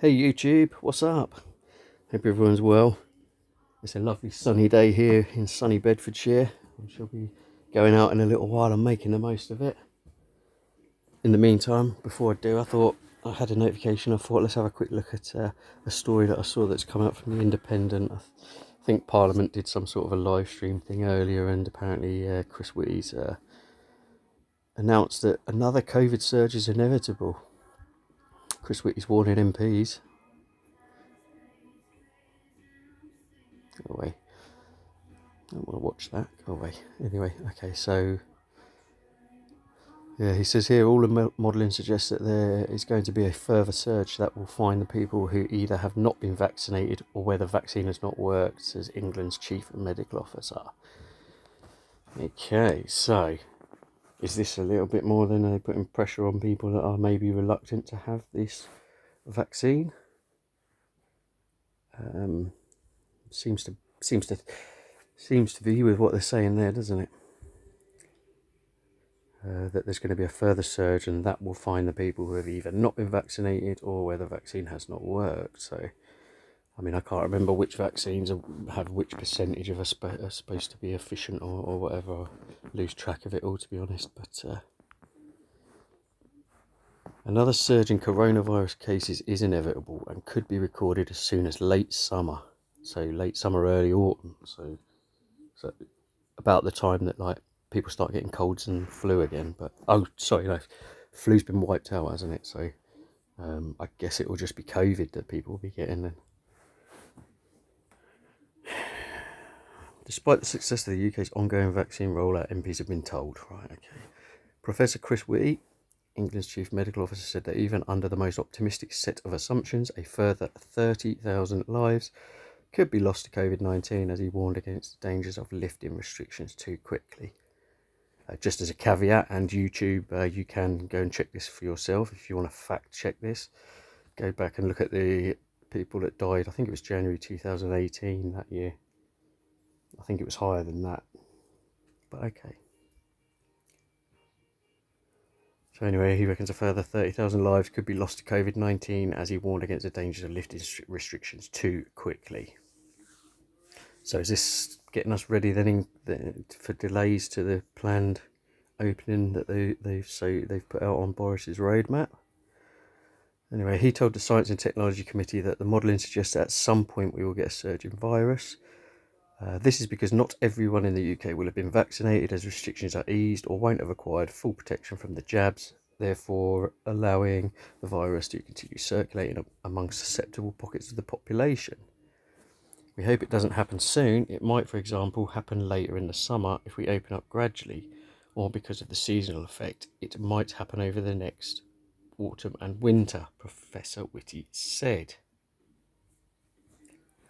Hey YouTube, what's up? Hope everyone's well. It's a lovely sunny day here in sunny Bedfordshire. I shall be going out in a little while and making the most of it. In the meantime, before I do, I thought I had a notification. I thought let's have a quick look at a story that I saw that's come out from the Independent. I think Parliament did some sort of a live stream thing earlier, and apparently Chris Witty's announced that another COVID surge is inevitable. Chris Witty's warning MPs. Oh wait, I don't want to watch that. Go away. Anyway, okay, so yeah, he says here all the modelling suggests that there is going to be a further surge that will find the people who either have not been vaccinated or where the vaccine has not worked, says England's chief medical officer. Okay, so is this a little bit more than putting pressure on people that are maybe reluctant to have this vaccine? Seems to be with what they're saying there, doesn't it? That there's going to be a further surge, and that will find the people who have either not been vaccinated or where the vaccine has not worked. So, I mean, I can't remember which vaccines have which percentage of are supposed to be efficient or whatever. I lose track of it all, to be honest. But another surge in coronavirus cases is inevitable and could be recorded as soon as late summer. So late summer, early autumn. So about the time that people start getting colds and flu again. But flu's been wiped out, hasn't it? So I guess it will just be COVID that people will be getting then. Despite the success of the UK's ongoing vaccine rollout, MPs have been told. Right, okay. Professor Chris Wityy, England's chief medical officer, said that even under the most optimistic set of assumptions, a further 30,000 lives could be lost to COVID-19, as he warned against the dangers of lifting restrictions too quickly. Just as a caveat, and YouTube, you can go and check this for yourself if you want to fact check this. Go back and look at the people that died. I think it was January 2018 that year. I think it was higher than that, but okay. So anyway, he reckons a further 30,000 lives could be lost to COVID-19, as he warned against the dangers of lifting restrictions too quickly. So is this getting us ready then for delays to the planned opening that they've put out on Boris's roadmap? Anyway, he told the Science and Technology Committee that the modelling suggests that at some point we will get a surge in virus. This is because not everyone in the UK will have been vaccinated, as restrictions are eased, or won't have acquired full protection from the jabs, therefore allowing the virus to continue circulating among susceptible pockets of the population. We hope it doesn't happen soon. It might, for example, happen later in the summer if we open up gradually, or because of the seasonal effect, it might happen over the next autumn and winter, Professor Witty said.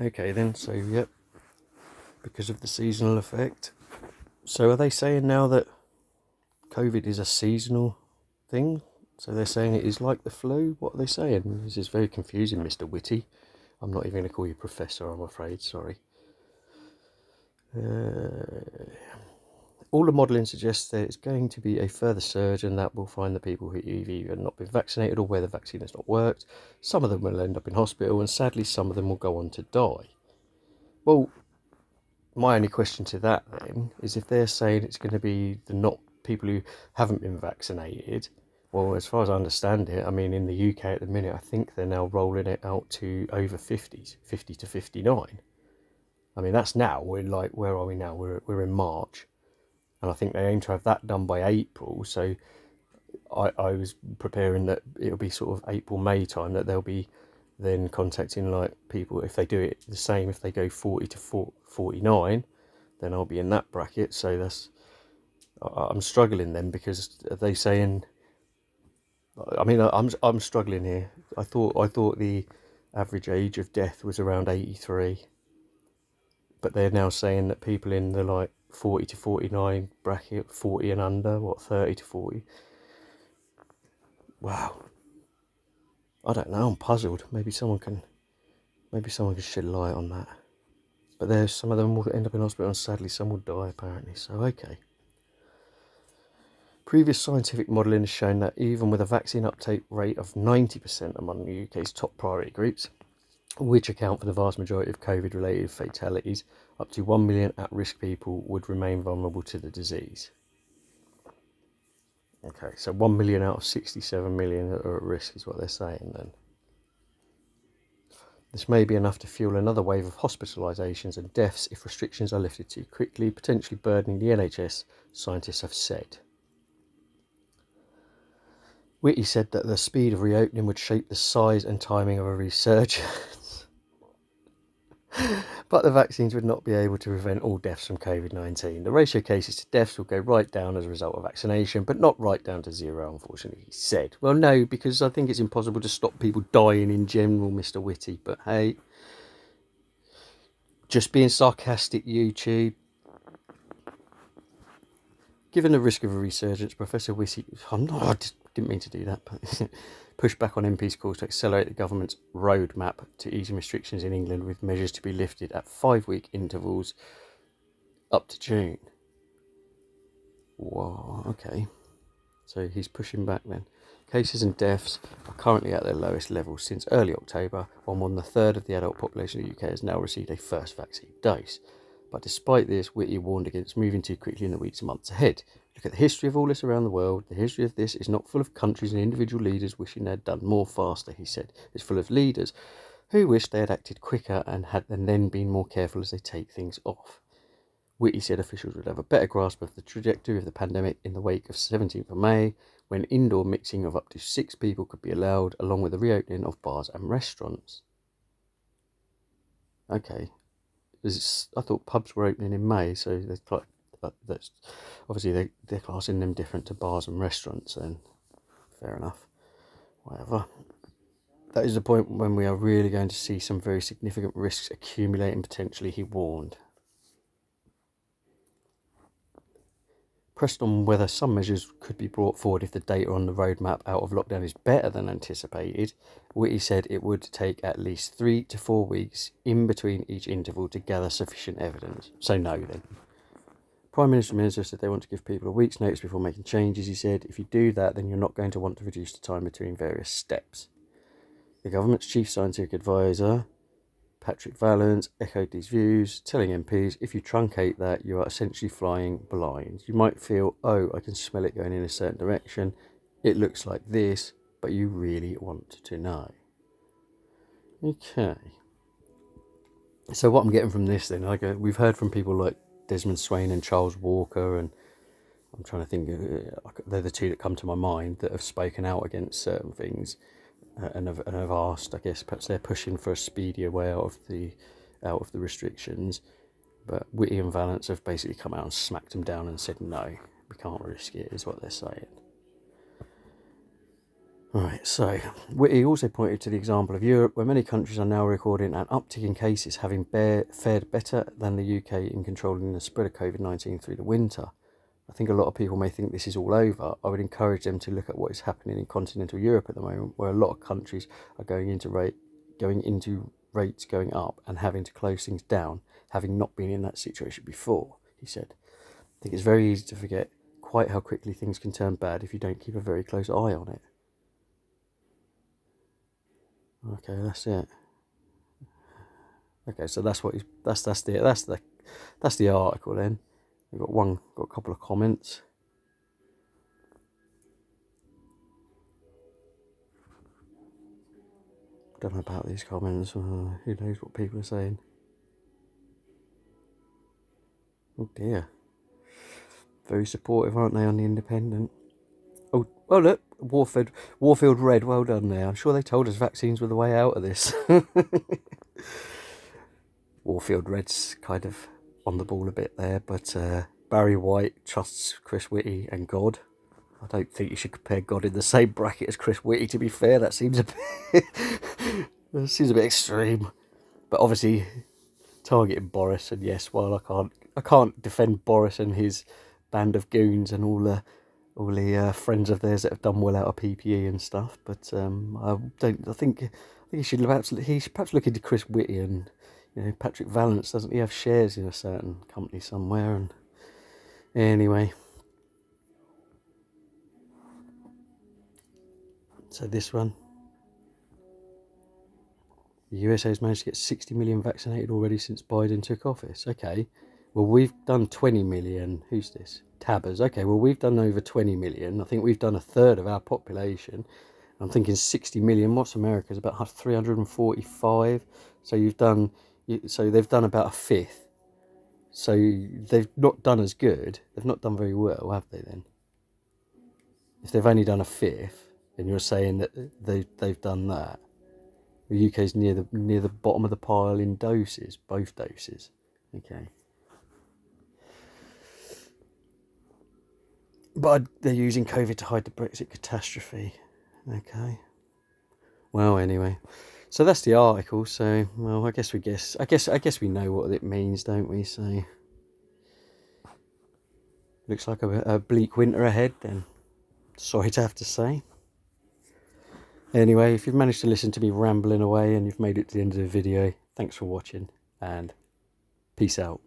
Okay then, so yep, because of the seasonal effect. So are they saying now that COVID is a seasonal thing? So they're saying it is like the flu? What are they saying? This is very confusing, Mr. Witty. I'm not even going to call you Professor, I'm afraid, sorry. All the modelling suggests that it's going to be a further surge, and that will find the people who have either not been vaccinated or where the vaccine has not worked. Some of them will end up in hospital, and sadly some of them will go on to die. Well, my only question to that then is, if they're saying it's going to be the not people who haven't been vaccinated, well, as far as I understand it, I mean, in the UK at the minute, I think they're now rolling it out to over 50s, 50 to 59. I mean, that's now, we're like, where are we now? We're in March. And I think they aim to have that done by April. So I was preparing that it'll be sort of April, May time that they'll be then contacting like people. If they do it the same, if they go 40 to 49, then I'll be in that bracket. So I'm struggling then, because are they saying, I mean, I'm struggling here. I thought the average age of death was around 83, but they're now saying that people in the like 40 to 49 bracket, 40 and under, 30 to 40. Wow. I don't know, I'm puzzled. Maybe someone can shed light on that. But there's some of them will end up in hospital, and sadly some will die apparently. So okay. Previous scientific modelling has shown that even with a vaccine uptake rate of 90% among the UK's top priority groups, which account for the vast majority of COVID-related fatalities, up to 1 million at-risk people would remain vulnerable to the disease. Okay, so 1 million out of 67 million are at risk is what they're saying then. This may be enough to fuel another wave of hospitalisations and deaths if restrictions are lifted too quickly, potentially burdening the NHS, scientists have said. Witty said that the speed of reopening would shape the size and timing of a resurgence. But the vaccines would not be able to prevent all deaths from COVID-19. The ratio of cases to deaths will go right down as a result of vaccination, but not right down to zero, unfortunately, he said. Well, no, because I think it's impossible to stop people dying in general, Mr. Witty. But hey, just being sarcastic, YouTube. Given the risk of a resurgence, Professor Witty, I just didn't mean to do that, but pushed back on MP's calls to accelerate the government's roadmap to easing restrictions in England, with measures to be lifted at 5-week intervals up to June. Whoa, okay. So he's pushing back then. Cases and deaths are currently at their lowest level since early October, while more than a third of the adult population of the UK has now received a first vaccine dose. But despite this, Witty warned against moving too quickly in the weeks and months ahead. Look at the history of all this around the world. The history of this is not full of countries and individual leaders wishing they'd done more faster, he said. It's full of leaders who wish they had acted quicker and then been more careful as they take things off. Witty said officials would have a better grasp of the trajectory of the pandemic in the wake of 17th of May, when indoor mixing of up to 6 people could be allowed, along with the reopening of bars and restaurants. Okay. I thought pubs were opening in May, so that's obviously they're classing them different to bars and restaurants, then fair enough. Whatever. That is the point when we are really going to see some very significant risks accumulating potentially, he warned. Pressed on whether some measures could be brought forward if the data on the roadmap out of lockdown is better than anticipated, Witty said it would take at least 3 to 4 weeks in between each interval to gather sufficient evidence. So no then. Prime Minister said they want to give people a week's notice before making changes. He said, if you do that, then you're not going to want to reduce the time between various steps. The government's chief scientific advisor, Patrick Vallance, echoed these views, telling MPs, if you truncate that, you are essentially flying blind. You might feel, oh, I can smell it going in a certain direction. It looks like this, but you really want to know. Okay. So what I'm getting from this then, we've heard from people like Desmond Swayne and Charles Walker, and I'm trying to think, they're the two that come to my mind that have spoken out against certain things. And have asked, I guess perhaps they're pushing for a speedier way out of the restrictions, but Witty and Vallance have basically come out and smacked them down and said no, we can't risk it, is what they're saying. Right, so Witty also pointed to the example of Europe, where many countries are now recording an uptick in cases, having fared better than the UK in controlling the spread of COVID-19 through the winter. I think a lot of people may think this is all over. I would encourage them to look at what is happening in continental Europe at the moment, where a lot of countries are going into rates going up and having to close things down, having not been in that situation before, he said. I think it's very easy to forget quite how quickly things can turn bad if you don't keep a very close eye on it. Okay, that's it. Okay, so that's the article then. We've got a couple of comments. Don't know about these comments. Who knows what people are saying? Oh dear. Very supportive, aren't they, on the Independent? Oh, well, look, Warfield Red. Well done there. I'm sure they told us vaccines were the way out of this. Warfield Red's kind of on the ball a bit there, but Barry White trusts Chris Wityy and God. I don't think you should compare God in the same bracket as Chris Wityy, to be fair. That seems a bit extreme. But obviously targeting Boris, and yes, well, I can't defend Boris and his band of goons and all the friends of theirs that have done well out of PPE and stuff. But I think he should perhaps look into Chris Wityy and, you know, Patrick Vallance. Doesn't he have shares in a certain company somewhere? And anyway. So this one, the USA has managed to get 60 million vaccinated already since Biden took office. Okay, well, we've done 20 million. Who's this? Tabbers. Okay, well, we've done over 20 million. I think we've done a third of our population. I'm thinking 60 million. What's America's? About 345. So you've done, so they've done about a fifth. So they've not done as good. They've not done very well, have they then? If they've only done a fifth, and you're saying that they've done that. The UK's near the bottom of the pile in doses, both doses. Okay. But they're using COVID to hide the Brexit catastrophe. Okay. Well, anyway, so that's the article. So, well, I guess we know what it means, don't we? So, looks like a bleak winter ahead. Then, sorry to have to say. Anyway, if you've managed to listen to me rambling away and you've made it to the end of the video, thanks for watching and peace out.